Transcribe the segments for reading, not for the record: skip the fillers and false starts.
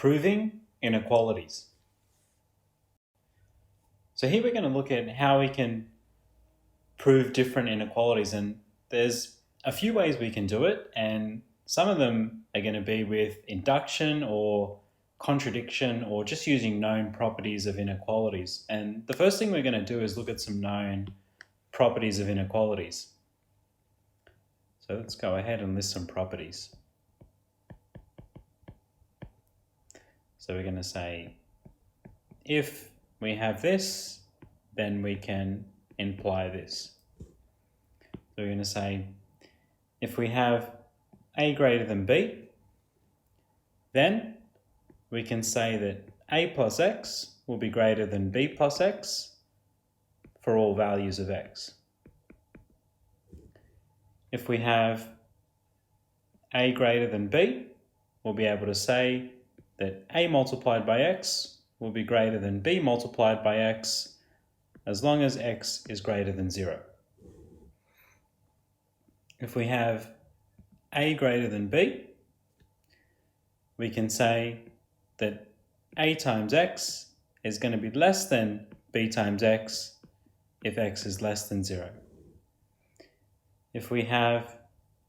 Proving inequalities. So here we're going to look at how we can prove different inequalities, and there's a few ways we can do it, and some of them are going to be with induction or contradiction or just using known properties of inequalities. And the first thing we're going to do is look at some known properties of inequalities. So let's go ahead and list some properties. So we're going to say, if we have this, then we can imply this. So we're going to say, if we have A greater than B, then we can say that A plus X will be greater than B plus X for all values of X. If we have A greater than B, we'll be able to say that A multiplied by X will be greater than B multiplied by X as long as X is greater than 0. If we have A greater than B, we can say that A times X is going to be less than B times X if X is less than 0. If we have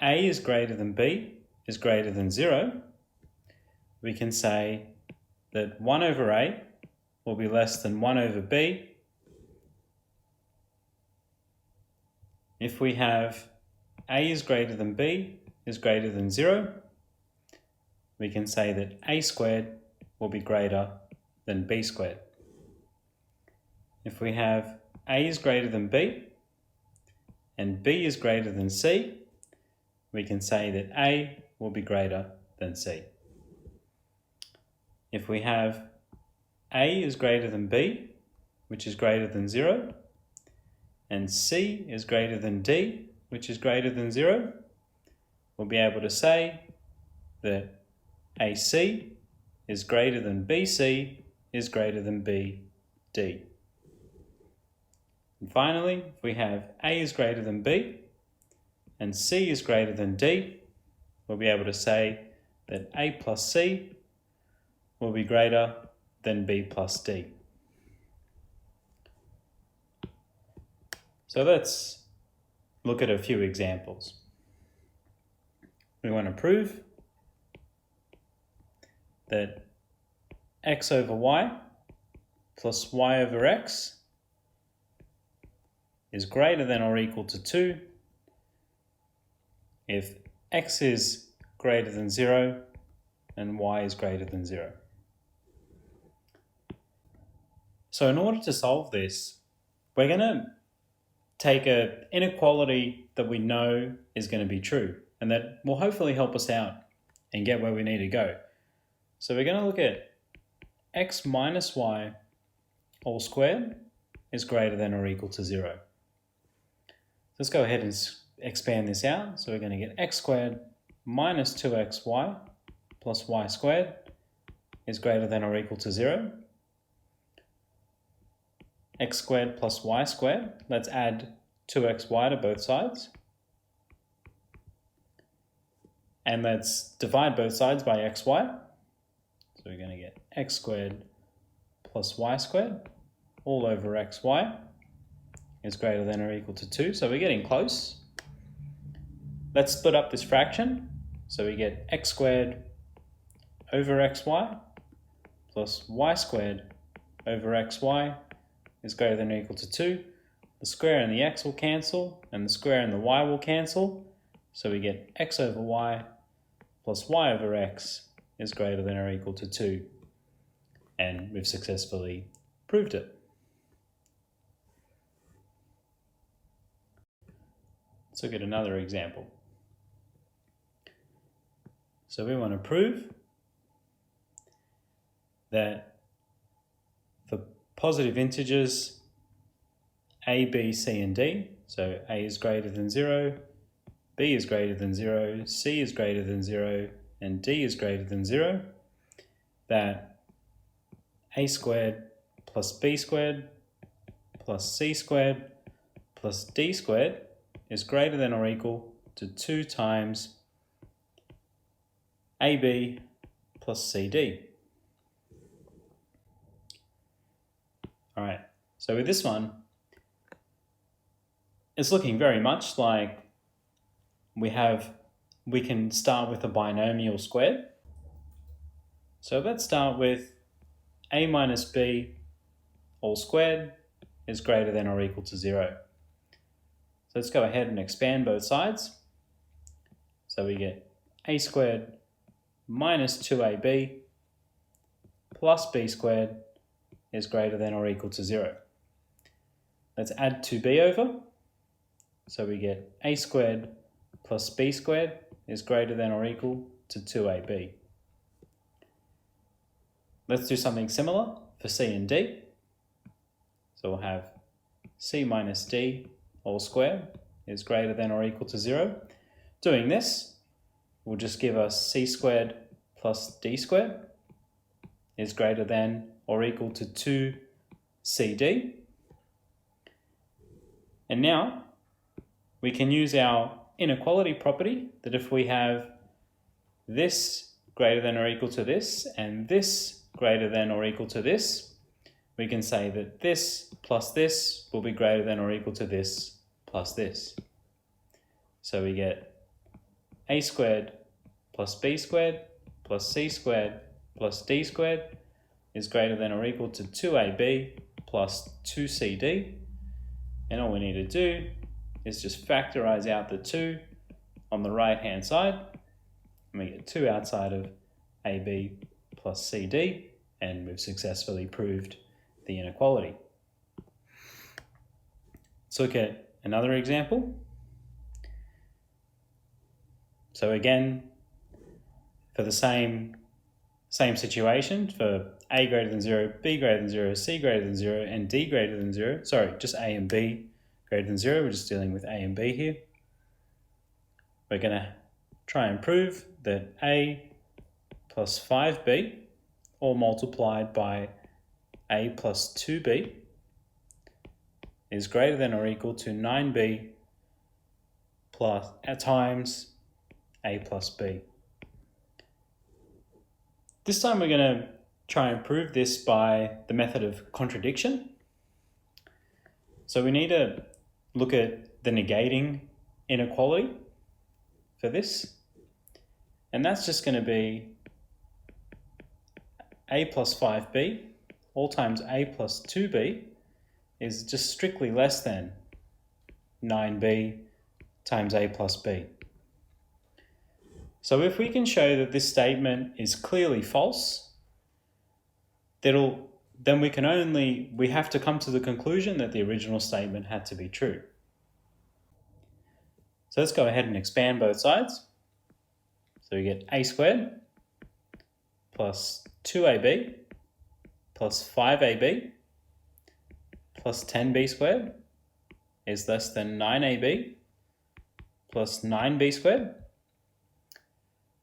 A is greater than B is greater than 0, we can say that 1 over A will be less than 1 over B if we have A is greater than B is greater than 0, we can say that A squared will be greater than B squared. If we have A is greater than B and B is greater than C, we can say that A will be greater than C. If we have A is greater than B, which is greater than 0, and C is greater than D, which is greater than 0, we'll be able to say that AC is greater than BC is greater than BD. And finally, if we have A is greater than B and C is greater than D, we'll be able to say that A plus C will be greater than B plus D. So let's look at a few examples. We want to prove that X over Y plus Y over X is greater than or equal to 2 if X is greater than 0 and Y is greater than 0. So in order to solve this, we're going to take an inequality that we know is going to be true and that will hopefully help us out and get where we need to go. So we're going to look at X minus Y all squared is greater than or equal to 0. Let's go ahead and expand this out. So we're going to get X squared minus 2XY plus Y squared is greater than or equal to 0. X squared plus Y squared, let's add 2XY to both sides. And let's divide both sides by XY. So we're going to get X squared plus Y squared all over XY is greater than or equal to 2. So we're getting close. Let's split up this fraction. So we get X squared over XY plus Y squared over XY is greater than or equal to 2. The square and the X will cancel and the square and the Y will cancel. So we get X over Y plus Y over X is greater than or equal to 2. And we've successfully proved it. Let's look at another example. So we want to prove that for positive integers A, B, C, and D, so A is greater than 0, B is greater than 0, C is greater than 0, and D is greater than 0, that A squared plus B squared plus C squared plus D squared is greater than or equal to 2 times AB plus CD. All right, so with this one, it's looking very much like we can start with a binomial squared. So let's start with a minus b all squared is greater than or equal to 0. So let's go ahead and expand both sides. So we get a squared minus 2ab plus b squared is greater than or equal to 0. Let's add 2b over. So we get a squared plus b squared is greater than or equal to 2ab. Let's do something similar for c and d. So we'll have c minus d all squared is greater than or equal to 0. Doing this will just give us c squared plus d squared is greater than or equal to 2cd. And now we can use our inequality property that if we have this greater than or equal to this and this greater than or equal to this, we can say that this plus this will be greater than or equal to this plus this. So we get a squared plus b squared plus c squared plus d squared is greater than or equal to 2ab plus 2cd. And all we need to do is just factorize out the 2 on the right hand side. And we get 2 outside of ab plus cd, and we've successfully proved the inequality. Let's look at another example. So again, for the same situation, for a greater than 0, b greater than 0, c greater than 0, and d greater than 0, sorry, just a and b greater than 0, we're just dealing with a and b here. We're going to try and prove that a plus 5b, all multiplied by a plus 2b, is greater than or equal to 9b plus times a plus b. This time we're going to try and prove this by the method of contradiction. So we need to look at the negating inequality for this. And that's just going to be a plus 5b all times a plus 2b is just strictly less than 9b times a plus b. So if we can show that this statement is clearly false, then we have to come to the conclusion that the original statement had to be true. So let's go ahead and expand both sides. So we get a squared plus 2ab plus 5ab plus 10b squared is less than 9ab plus 9b squared.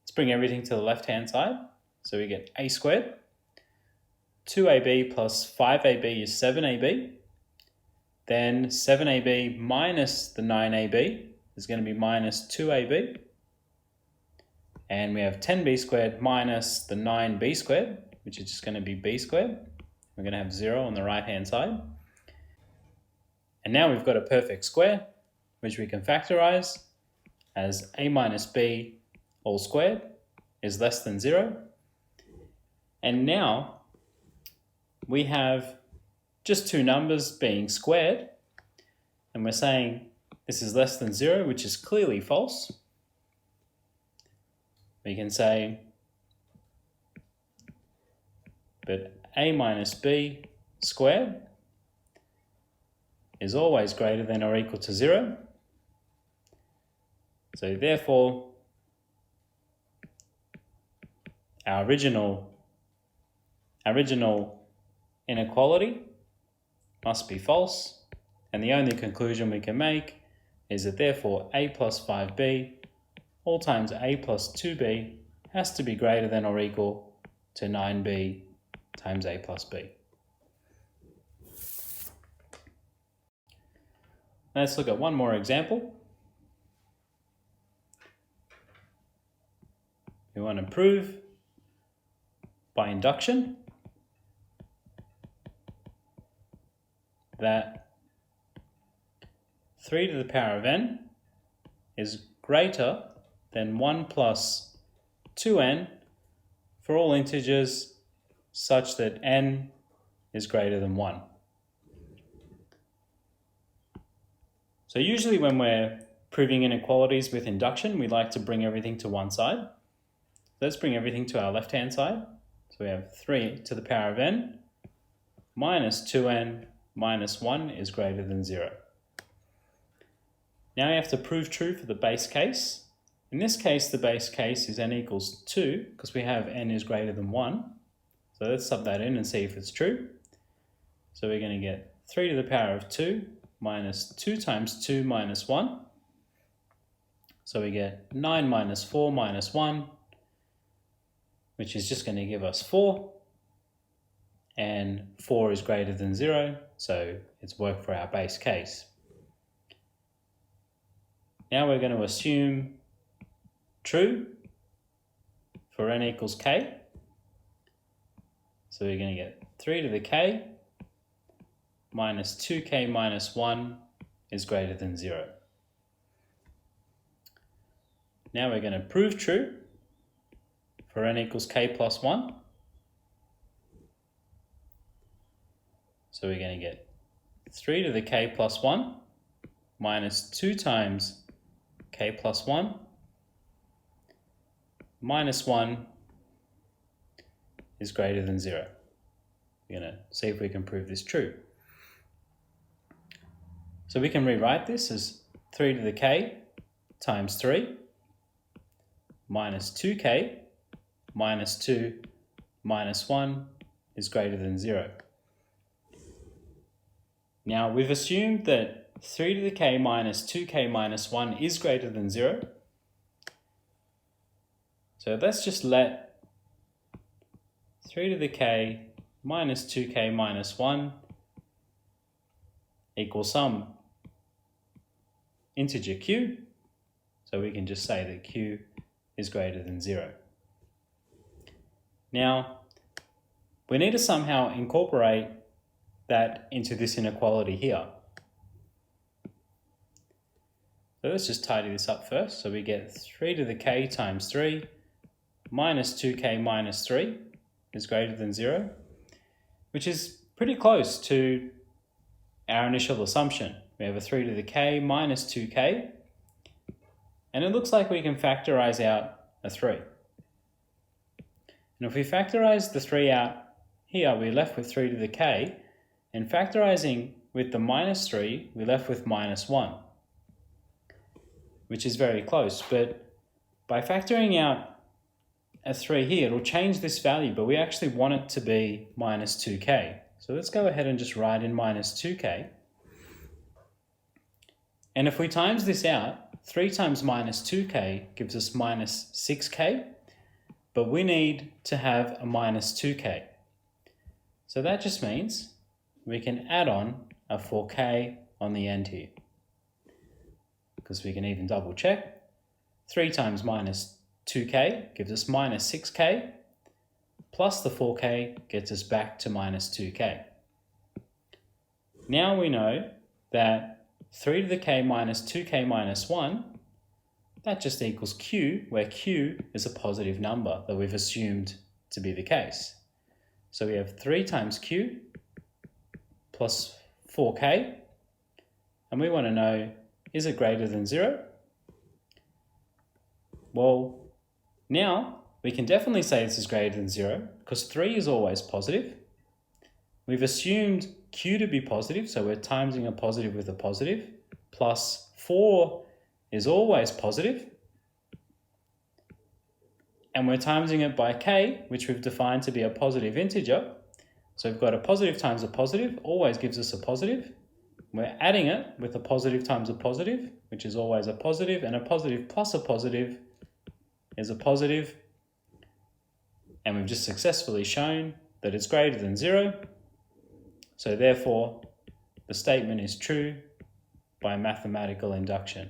Let's bring everything to the left-hand side. So we get a squared. 2ab plus 5ab is 7ab. Then 7ab minus the 9ab is going to be minus 2ab. And we have 10b squared minus the 9b squared, which is just going to be b squared. We're going to have 0 on the right-hand side. And now we've got a perfect square, which we can factorize as a minus b all squared is less than 0. And now we have just two numbers being squared, and we're saying this is less than 0, which is clearly false. We can say, but a minus b squared is always greater than or equal to 0. So therefore, our original inequality must be false, and the only conclusion we can make is that therefore a plus 5b all times a plus 2b has to be greater than or equal to 9b times a plus b. Let's look at one more example. We want to prove by induction that 3 to the power of n is greater than 1 plus 2n for all integers such that n is greater than 1. So usually when we're proving inequalities with induction, we like to bring everything to one side. Let's bring everything to our left-hand side. So we have 3 to the power of n minus 2n minus 1 is greater than 0. Now you have to prove true for the base case. In this case, the base case is n equals 2 because we have n is greater than 1. So let's sub that in and see if it's true. So we're going to get 3 to the power of 2 minus 2 times 2 minus 1. So we get 9 minus 4 minus 1, which is just going to give us 4. And 4 is greater than 0, so it's worked for our base case. Now we're going to assume true for n equals k. So we're going to get 3 to the k minus 2k minus 1 is greater than 0. Now we're going to prove true for n equals k plus 1. So we're going to get 3 to the k plus 1 minus 2 times k plus 1 minus 1 is greater than 0. We're going to see if we can prove this true. So we can rewrite this as 3 to the k times 3 minus 2k minus 2 minus 1 is greater than 0. Now we've assumed that 3 to the k minus 2k minus 1 is greater than 0. So let's just let 3 to the k minus 2k minus 1 equal some integer q. So we can just say that q is greater than 0. Now, we need to somehow incorporate that into this inequality here. So let's just tidy this up first. So we get 3 to the k times 3 minus 2k minus 3 is greater than 0, which is pretty close to our initial assumption. We have a 3 to the k minus 2k, and it looks like we can factorize out a 3. And if we factorize the 3 out here, we're left with 3 to the k, and factorizing with the minus 3, we're left with minus 1, which is very close. But by factoring out a 3 here, it'll change this value, but we actually want it to be minus 2k. So let's go ahead and just write in minus 2k. And if we times this out, 3 times minus 2k gives us minus 6k, but we need to have a minus 2k. So that just means we can add on a 4k on the end here, because we can even double check. 3 times minus 2k gives us minus 6k, plus the 4k gets us back to minus 2k. Now we know that 3 to the k minus 2k minus 1, that just equals q, where q is a positive number that we've assumed to be the case. So we have 3 times q plus 4k, and we want to know, is it greater than 0? Well, now we can definitely say this is greater than 0 because 3 is always positive. We've assumed q to be positive, so we're timesing a positive with a positive, plus 4 is always positive, and we're timesing it by k, which we've defined to be a positive integer. So we've got a positive times a positive, always gives us a positive. We're adding it with a positive times a positive, which is always a positive, and a positive plus a positive is a positive. And we've just successfully shown that it's greater than 0. So therefore, the statement is true by mathematical induction.